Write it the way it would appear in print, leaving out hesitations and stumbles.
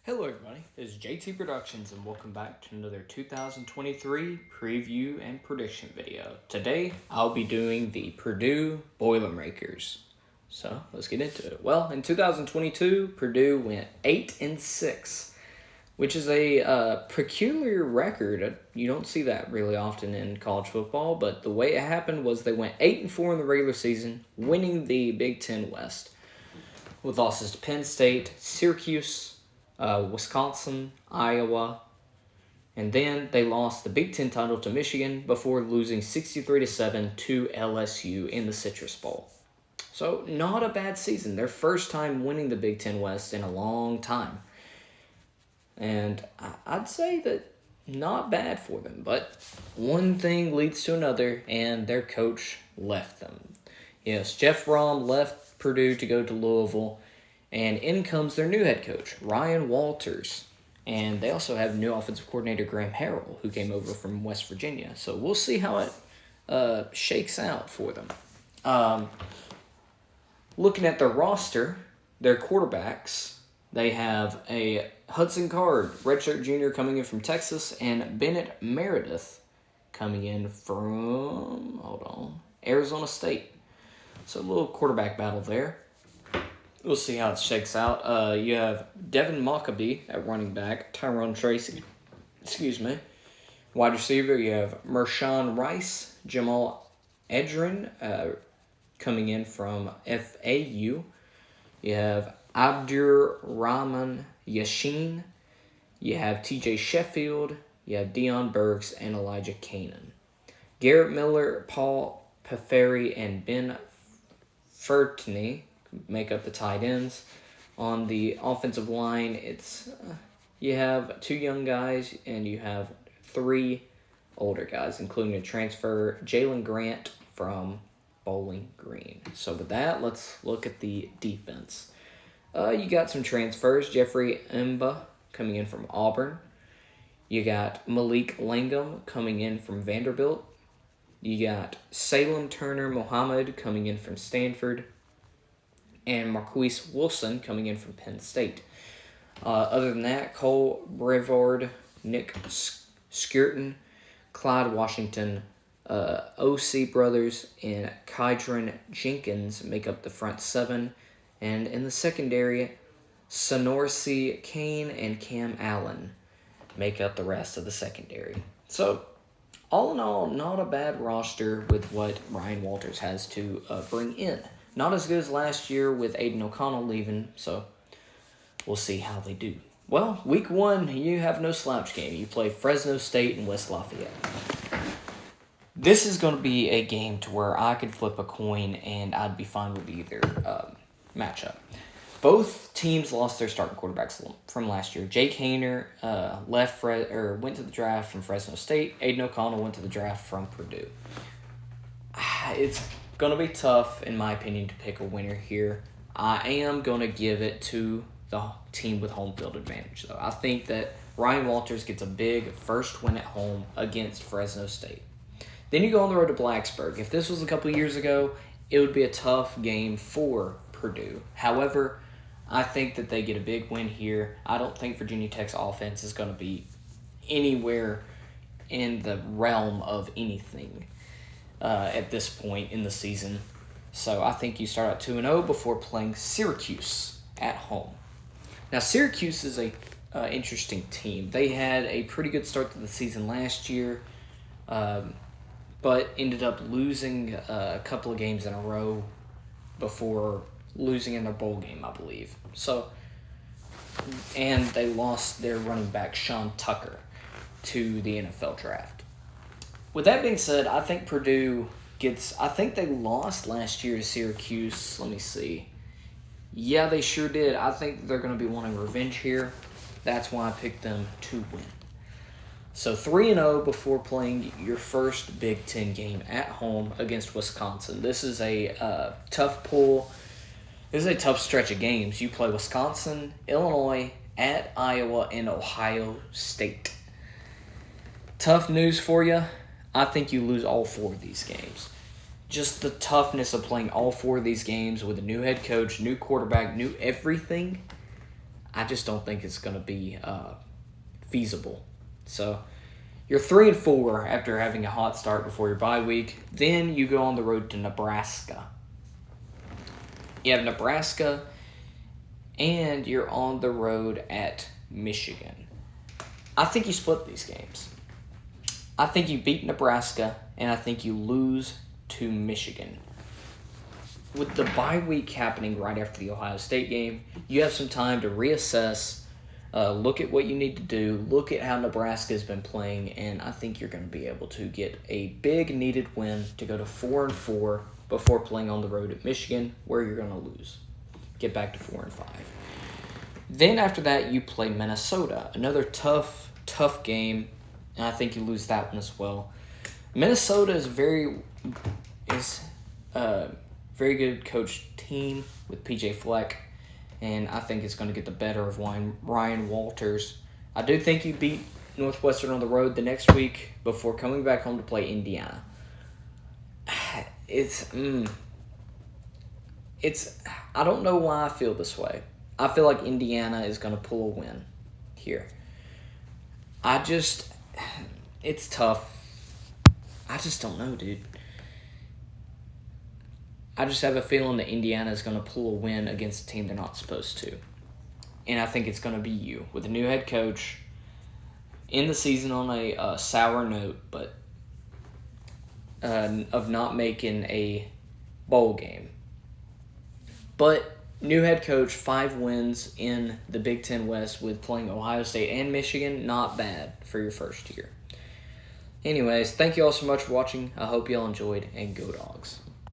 Hello everybody, this is JT Productions and welcome back to another 2023 preview and prediction video. Today I'll be doing the Purdue Boilermakers. So let's get into it. Well, in 2022, Purdue went 8-6, which is a peculiar record. You don't see that really often in college football, but the way it happened was they went 8-4 in the regular season, winning the Big Ten West, with losses to Penn State, Syracuse, Wisconsin, Iowa, and then they lost the Big Ten title to Michigan before losing 63-7 to LSU in the Citrus Bowl. So not a bad season. Their first time winning the Big Ten West in a long time. And I'd say that not bad for them, but one thing leads to another, and their coach left them. Yes, Jeff Brom left Purdue to go to Louisville, and in comes their new head coach, Ryan Walters. And they also have new offensive coordinator, Graham Harrell, who came over from West Virginia. So we'll see how it shakes out for them. Looking at their roster, their quarterbacks, they have a Hudson Card, redshirt junior, coming in from Texas, and Bennett Meredith coming in from, Arizona State. So a little quarterback battle there. We'll see how it shakes out. You have Devin Mockabee at running back, Tyrone Tracy, wide receiver. You have Mershawn Rice, Jamal Edrin coming in from FAU. You have Abdur-Rahman Yashin. You have TJ Sheffield. You have Deion Burks and Elijah Canaan. Garrett Miller, Paul Peferi, and Ben Furtney make up the tight ends. On the offensive line, it's you have two young guys and you have three older guys, including a transfer, Jalen Grant from Bowling Green. So with that, let's look at the defense. You got some transfers. Jeffrey Mba coming in from Auburn. You got Malik Langham coming in from Vanderbilt. You got Salem Turner Mohammed coming in from Stanford. And Marquise Wilson coming in from Penn State. Other than that, Cole Brevard, Nick Skirton, Clyde Washington, O.C. Brothers, and Kydron Jenkins make up the front seven. And in the secondary, Sonorsi Kane and Cam Allen make up the rest of the secondary. So, all in all, not a bad roster with what Ryan Walters has to bring in. Not as good as last year with Aiden O'Connell leaving, so we'll see how they do. Well, week one, you have no slouch game. You play Fresno State and West Lafayette. This is going to be a game to where I could flip a coin and I'd be fine with either matchup. Both teams lost their starting quarterbacks from last year. Jake Hayner went to the draft from Fresno State. Aiden O'Connell went to the draft from Purdue. It's going to be tough, in my opinion, to pick a winner here. I am going to give it to the team with home field advantage, though. I think that Ryan Walters gets a big first win at home against Fresno State. Then you go on the road to Blacksburg. If this was a couple years ago, it would be a tough game for Purdue. However, I think that they get a big win here. I don't think Virginia Tech's offense is going to be anywhere in the realm of anything at this point in the season. So I think you start out 2-0 before playing Syracuse at home. Now, Syracuse is a interesting team. They had a pretty good start to the season last year, but ended up losing a couple of games in a row before losing in their bowl game, I believe. And they lost their running back, Sean Tucker, to the NFL draft. With that being said, I think Purdue I think they lost last year to Syracuse. Let me see. Yeah, they sure did. I think they're going to be wanting revenge here. That's why I picked them to win. So 3-0 before playing your first Big Ten game at home against Wisconsin. This is a tough pull. This is a tough stretch of games. You play Wisconsin, Illinois, at Iowa, and Ohio State. Tough news for you. I think you lose all four of these games. Just the toughness of playing all four of these games with a new head coach, new quarterback, new everything. I just don't think it's going to be feasible. So you're 3-4 after having a hot start before your bye week. Then you go on the road to Nebraska. You have Nebraska, and you're on the road at Michigan. I think you split these games. I think you beat Nebraska, and I think you lose to Michigan. With the bye week happening right after the Ohio State game, you have some time to reassess, look at what you need to do, look at how Nebraska has been playing, and I think you're going to be able to get a big needed win to go to 4-4 before playing on the road at Michigan, where you're going to lose. Get back to 4-5. Then after that, you play Minnesota, another tough game, and I think you lose that one as well. Minnesota is very good coached team with PJ Fleck, and I think it's going to get the better of Ryan Walters. I do think you beat Northwestern on the road the next week before coming back home to play Indiana. I don't know why I feel this way. I feel like Indiana is going to pull a win here. It's tough. I just don't know, dude. I just have a feeling that Indiana is going to pull a win against a team they're not supposed to. And I think it's going to be you, with a new head coach, in the season on a sour note, but of not making a bowl game. But new head coach, 5 wins in the Big Ten West with playing Ohio State and Michigan. Not bad for your first year. Anyways, thank you all so much for watching. I hope you all enjoyed, and Go Dogs.